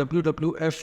WWF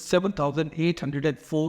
7,804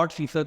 8%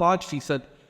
5%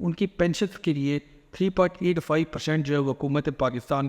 ان کی pensions کے لیے 3.85% جو ہے وہ حکومت پاکستان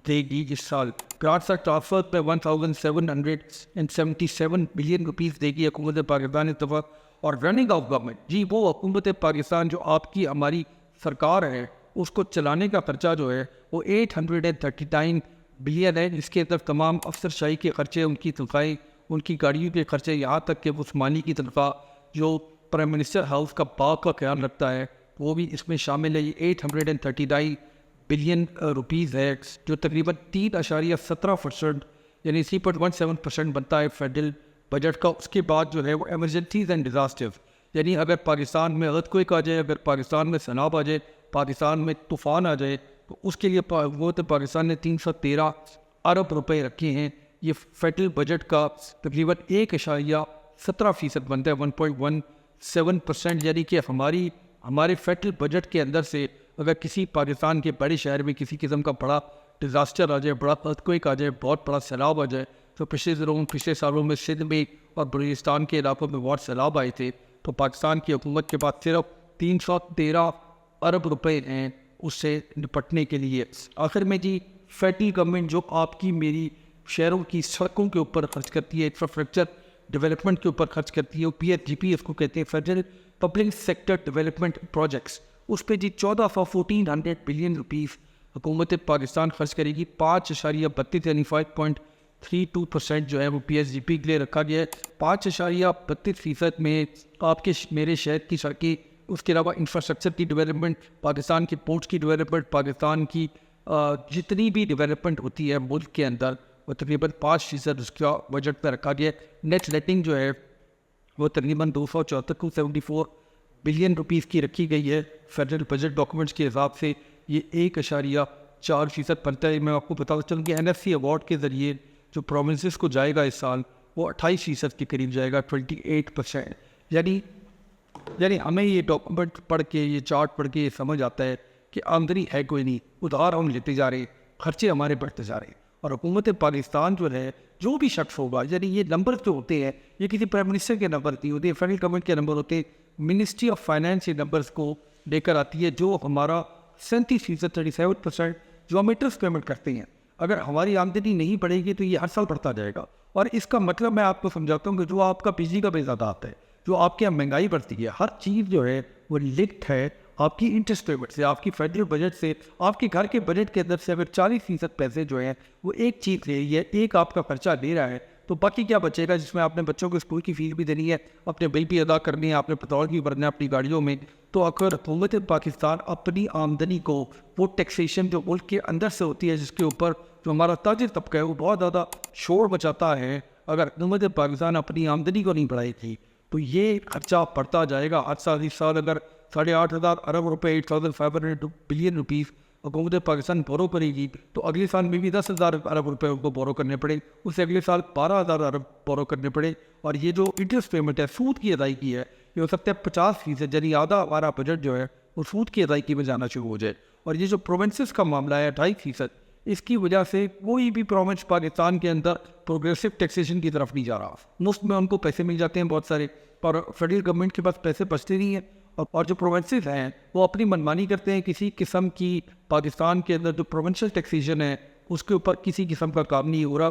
دے گی اس سال. گرانٹس اینڈ ٹرانسفر پہ 1777 بلین روپیز دے گی حکومت پاکستان اس دفعہ. اور رننگ آف گورنمنٹ جی وہ حکومت پاکستان جو آپ کی ہماری سرکار ہے اس کو چلانے کا خرچہ جو ہے وہ 839 بلین ہے، جس کے اندر تمام افسر شاہی کے خرچے، ان کی تنخواہیں، ان کی گاڑیوں کے خرچے، یہاں تک کہ عثمانی کی تنخواہ جو پرائم منسٹر ہاؤس کا باغ کا خیال رکھتا ہے وہ بھی اس میں شامل ہے. یہ 839 بلین روپیز ہے جو تقریباً 3.17% یعنی 3.17% بنتا ہے فیڈرل بجٹ کا. اس کے بعد جو ہے وہ ایمرجنسیز اینڈ ڈیزاسٹرز، یعنی اگر پاکستان میں ارتھکویک آ جائے، اگر پاکستان میں سیلاب آ جائے، پاکستان میں طوفان آ جائے، تو اس کے لیے حکومت پاکستان نے 313 ارب روپے رکھے ہیں. یہ فیڈرل بجٹ کا تقریباً 1.17% بنتا ہے، 1.17%. یعنی کہ ہمارے فیڈرل بجٹ کے اندر سے اگر کسی پاکستان کے بڑے شہر میں کسی قسم کا بڑا ڈیزاسٹر آ جائے، بڑا ارتھکویک آ جائے، بہت بڑا سیلاب آ جائے، تو پچھلے سالوں میں سندھ میں اور بلوچستان کے علاقوں میں بہت سیلاب آئے تھے، تو پاکستان کی حکومت کے پاس صرف 313 ارب روپے ہیں اس سے نپٹنے کے لیے. آخر میں جی فیڈرل گورنمنٹ جو آپ کی میری شہروں کی سڑکوں کے اوپر خرچ کرتی ہے، انفراسٹرکچر ڈیولپمنٹ کے اوپر خرچ کرتی ہے، PSGP اس کو کہتے ہیں، federal public sector development projects, اس پہ جی 1400 بلین روپیز حکومت پاکستان خرچ کرے گی. 5.32 یعنی 5.32% جو ہے وہ PSGP کے لیے رکھا گیا ہے. 5.32% میں آپ کے میرے شہر کی سڑکیں، اس کے علاوہ انفراسٹرکچر کی ڈیولپمنٹ، پاکستان کی پورٹس کی ڈیولپمنٹ، پاکستان کی جتنی بھی ڈیولپمنٹ ہوتی ہے ملک کے اندر وہ تقریباً 5% اس کا بجٹ پہ رکھا گیا ہے. نیٹ ریٹنگ جو ہے وہ تقریباً 274 بلین روپیز کی رکھی گئی ہے. فیڈرل بجٹ ڈاکومنٹس کے حساب سے یہ 1.4% بنتا ہے. میں آپ کو بتا چلوں کہ NFC ایوارڈ کے ذریعے جو پروونسز کو جائے گا اس سال وہ 28% کے قریب جائے گا، 28%. یعنی ہمیں یہ ڈاکومنٹ پڑھ کے، یہ چارٹ پڑھ کے یہ سمجھ آتا ہے کہ آمدنی ہے کوئی نہیں، ادھار ہم لیتے جا رہے ہیں، خرچے ہمارے بڑھتے جا رہے ہیں. اور حکومت پاکستان جو ہے جو بھی شخص ہوگا، یعنی یہ نمبر جو ہوتے ہیں یہ کسی پرائم منسٹر کے نمبر نہیں ہوتے، فیڈرل گورنمنٹ کے نمبر ہوتے ہیں. منسٹری آف فائنانس یہ نمبرز کو لے کر آتی ہے جو ہمارا 37% جو ہم انٹرسٹ پیمنٹ کرتے ہیں. اگر ہماری آمدنی نہیں بڑھے گی تو یہ ہر سال بڑھتا جائے گا. اور اس کا مطلب میں آپ کو سمجھاتا ہوں کہ جو آپ کا بجلی کا بل زیادہ آتا ہے، جو آپ کے یہاں مہنگائی بڑھتی ہے، ہر چیز جو ہے وہ لنکڈ ہے آپ کی انٹرسٹ پیمنٹ سے، آپ کی فیڈرل بجٹ سے. آپ کے گھر کے بجٹ کے اندر سے اگر 40% پیسے جو ہیں وہ ایک چیز لے رہی ہے، ایک آپ کا خرچہ لے رہا ہے، تو باقی کیا بچے گا جس میں آپ نے بچوں کو اسکول کی فیس بھی دینی ہے، اپنے بل بھی ادا کرنی ہے، آپ نے پیٹرول بھی بھرنا ہے اپنی گاڑیوں میں. تو اگر حکومت پاکستان اپنی آمدنی کو، وہ ٹیکسیشن جو ملک کے اندر سے ہوتی ہے جس کے اوپر جو ہمارا تاجر طبقہ ہے وہ بہت زیادہ شور مچاتا ہے، اگر حکومت پاکستان اپنی آمدنی کو نہیں بڑھائے گی تو یہ خرچہ بڑھتا جائے گا. ہر سال اس سال اگر 8,500 ارب روپے 8,500 بلین روپیز حکومت پاکستان بورو کرے گی تو اگلے سال میں بھی 10,000 ارب روپے ان کو بورو کرنے پڑے، اس سے اگلے سال 12,000 ارب بورو کرنے پڑے. اور یہ جو انٹرسٹ پیمنٹ ہے، سود کی ادائیگی ہے، یہ ہو سکتا ہے 50%، یعنی آدھا ہمارا بجٹ جو ہے وہ سود کی ادائیگی میں جانا شروع ہو جائے. اور یہ جو پروونسز کا معاملہ ہے 2.5%، اس کی وجہ سے کوئی بھی پروونس پاکستان کے اندر پروگریسو ٹیکسیشن کی طرف نہیں جا رہا. مفت میں ان کو پیسے مل جاتے ہیں بہت سارے، اور فیڈرل گورنمنٹ کے پاس پیسے بچتے نہیں ہیں. اور جو پروونسز ہیں وہ اپنی منمانی کرتے ہیں. کسی قسم کی پاکستان کے اندر جو پروونشل ٹیکسیشن ہے اس کے اوپر کسی قسم کا کام نہیں ہو رہا.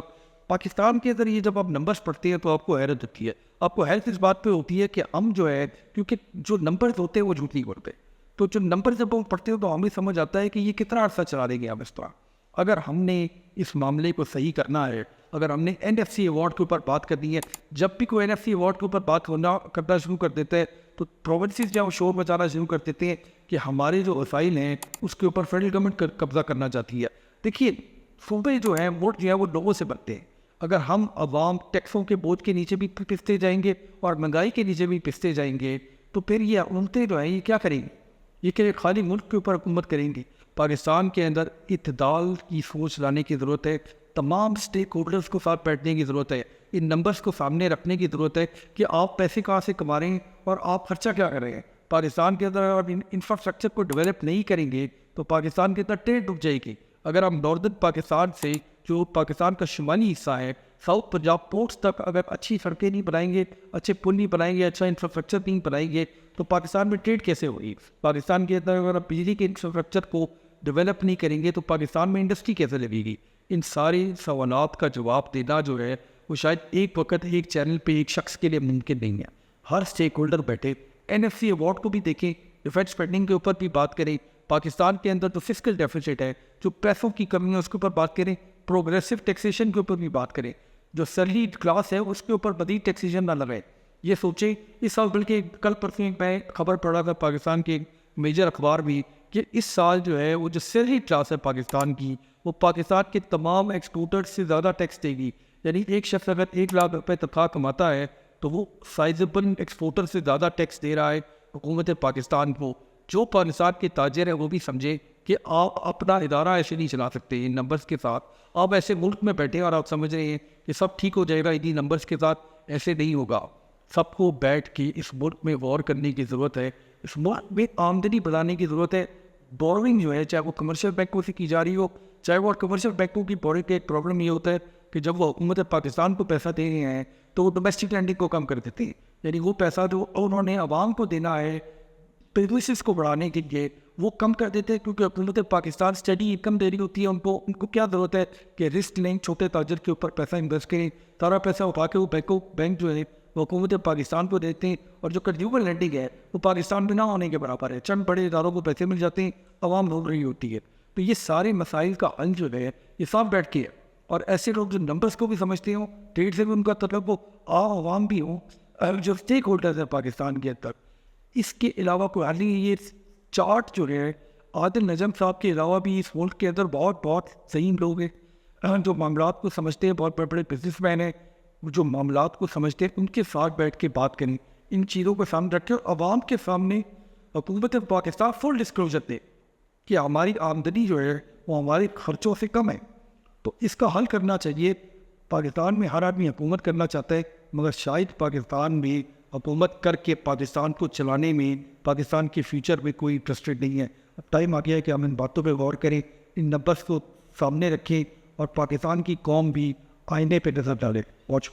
پاکستان کے اندر یہ جب آپ نمبرز پڑھتے ہیں تو آپ کو حیرت ہوتی ہے. آپ کو حیرت اس بات پہ ہوتی ہے کہ ہم جو ہے، کیونکہ جو نمبرز ہوتے ہیں وہ جھوٹ نہیں بولتے، تو جو نمبر جب ہم پڑھتے ہیں تو ہمیں سمجھ آتا ہے کہ یہ کتنا عرصہ چلا دیں گے ہم اس طرح. اگر ہم نے اس معاملے کو صحیح کرنا ہے، اگر ہم نے NFC ایوارڈ کے اوپر بات کرنی ہے، جب بھی کوئی NFC ایوارڈ کے اوپر بات کرنا شروع کر دیتا ہے تو پروونسز جب شور مچانا شروع کر دیتے ہیں کہ ہمارے جو وسائل ہیں اس کے اوپر فیڈرل گورنمنٹ قبضہ کرنا چاہتی ہے. دیکھیے صوبے جو ہیں ووٹ جو ہے وہ لوگوں سے بنتے ہیں. اگر ہم عوام ٹیکسوں کے بوجھ کے نیچے بھی پستے جائیں گے اور مہنگائی کے نیچے بھی پستے جائیں گے تو پھر یہ حکومتیں جو ہیں یہ کیا کریں گی؟ یہ کہ خالی ملک کے اوپر حکومت کریں گی. پاکستان کے اندر اعتدال کی سوچ لانے کی ضرورت ہے. تمام سٹیک ہولڈرز کو ساتھ بیٹھنے کی ضرورت ہے. ان نمبرز کو سامنے رکھنے کی ضرورت ہے کہ آپ پیسے کہاں سے کما رہے ہیں اور آپ خرچہ کیا کر رہے ہیں. پاکستان کے اندر اگر انفراسٹرکچر کو ڈیولپ نہیں کریں گے تو پاکستان کے اندر ٹریڈ ڈوب جائے گی. اگر ہم ناردرن پاکستان سے، جو پاکستان کا شمالی حصہ ہے، ساؤتھ پنجاب پورٹس تک اگر اچھی سڑکیں نہیں بنائیں گے, اچھے پل نہیں بنائیں گے, اچھا انفراسٹرکچر نہیں بنائیں گے, تو پاکستان میں ٹریڈ کیسے ہوگی؟ پاکستان کے اندر اگر بجلی کے انفراسٹرکچر کو ڈیولپ نہیں کریں گے تو پاکستان میں انڈسٹری کیسے لگے گی؟ ان سارے سوالات کا جواب دینا جو ہے وہ شاید ایک وقت ایک چینل پہ ایک شخص کے لیے ممکن نہیں ہے. ہر اسٹیک ہولڈر بیٹھے, NFC ایوارڈ کو بھی دیکھیں, ڈیفینس اسپینڈنگ کے اوپر بھی بات کریں, پاکستان کے اندر جو فسکل ڈیفیسٹ ہے, جو پیسوں کی کمی ہے اس کے اوپر بات کریں, پروگریسو ٹیکسیشن کے اوپر بھی بات کریں, جو سیلری کلاس ہے اس کے اوپر مزید ٹیکسیشن نہ لگائے. یہ سوچیں اس سال, بلکہ کل پرسوں میں خبر پڑا تھا پاکستان کے میجر اخبار بھی کہ اس سال جو ہے وہ جو سیلری کلاس ہے پاکستان کی, وہ پاکستان کے تمام ایکسپورٹر سے زیادہ ٹیکس دے گی. یعنی ایک شخص اگر 1 لاکھ روپے تنخواہ کماتا ہے تو وہ سائزبل ایکسپورٹر سے زیادہ ٹیکس دے رہا ہے حکومت پاکستان کو. جو پاکستان کے تاجر ہیں وہ بھی سمجھے کہ آپ اپنا ادارہ ایسے نہیں چلا سکتے ان نمبرز کے ساتھ. آپ ایسے ملک میں بیٹھے اور آپ سمجھ رہے ہیں کہ سب ٹھیک ہو جائے گا انہی نمبرز کے ساتھ, ایسے نہیں ہوگا. سب کو بیٹھ کے اس ملک میں غور کرنے کی ضرورت ہے, اس ملک میں آمدنی بڑھانے کی ضرورت ہے. بورنگ جو ہے چاہے وہ کمرشل بینکوں سے کی جا رہی ہو, چاہے وہ کمرشل بینکوں کی بورنگ کا ایک پرابلم یہ ہوتا ہے کہ جب وہ حکومت پاکستان کو پیسہ دے رہے ہیں تو وہ ڈومیسٹک لینڈنگ کو کم کر دیتے ہیں. یعنی وہ پیسہ جو انہوں نے عوام کو دینا ہے بزنسز کو بڑھانے کے لیے وہ کم کر دیتے ہیں, کیونکہ حکومت پاکستان اسٹڈی انکم دے رہی ہوتی ہے ان کو کیا ضرورت ہے کہ رسک لیں, چھوٹے تاجر کے اوپر پیسہ انویسٹ کریں, سارا پیسہ اٹھا کے وہ بینک جو ہے وہ حکومت پاکستان کو دیتے ہیں. اور جو کنزیومر لینڈنگ ہے وہ پاکستان میں نہ ہونے کے برابر ہے, چند بڑے اداروں کو پیسے مل جاتے ہیں, عوام بھوگ رہی ہوتی ہے. تو یہ سارے مسائل کا حل جو ہے یہ سب بیٹھ کے ہے, اور ایسے لوگ جو نمبرز کو بھی سمجھتے ہوں, ٹریڈ سے بھی ان کا تعلق ہو, عوام بھی ہوں, جو اسٹیک ہولڈرز ہیں پاکستان کے اندر. اس کے علاوہ کوئی حل نہیں. یہ چارٹ جو ہے عادل نجم صاحب کے علاوہ بھی اس ملک کے اندر بہت صحیح لوگ ہیں جو معاملات کو سمجھتے ہیں, بہت بڑے بڑے بزنس مین ہیں جو معاملات کو سمجھتے ہیں. ان کے ساتھ بیٹھ کے بات کریں, ان چیزوں کو سامنے رکھیں اور عوام کے سامنے حکومت پاکستان فل ڈسکلوجر دے کہ ہماری آمدنی جو ہے وہ ہمارے خرچوں سے کم ہے. تو اس کا حل کرنا چاہیے. پاکستان میں ہر آدمی حکومت کرنا چاہتا ہے, مگر شاید پاکستان میں حکومت کر کے پاکستان کو چلانے میں, پاکستان کے فیوچر میں کوئی انٹرسٹڈ نہیں ہے. اب ٹائم آ گیا ہے کہ ہم ان باتوں پہ غور کریں, ان نمبرز کو سامنے رکھیں اور پاکستان کی قوم بھی آئینے پہ نظر ڈالے. واچ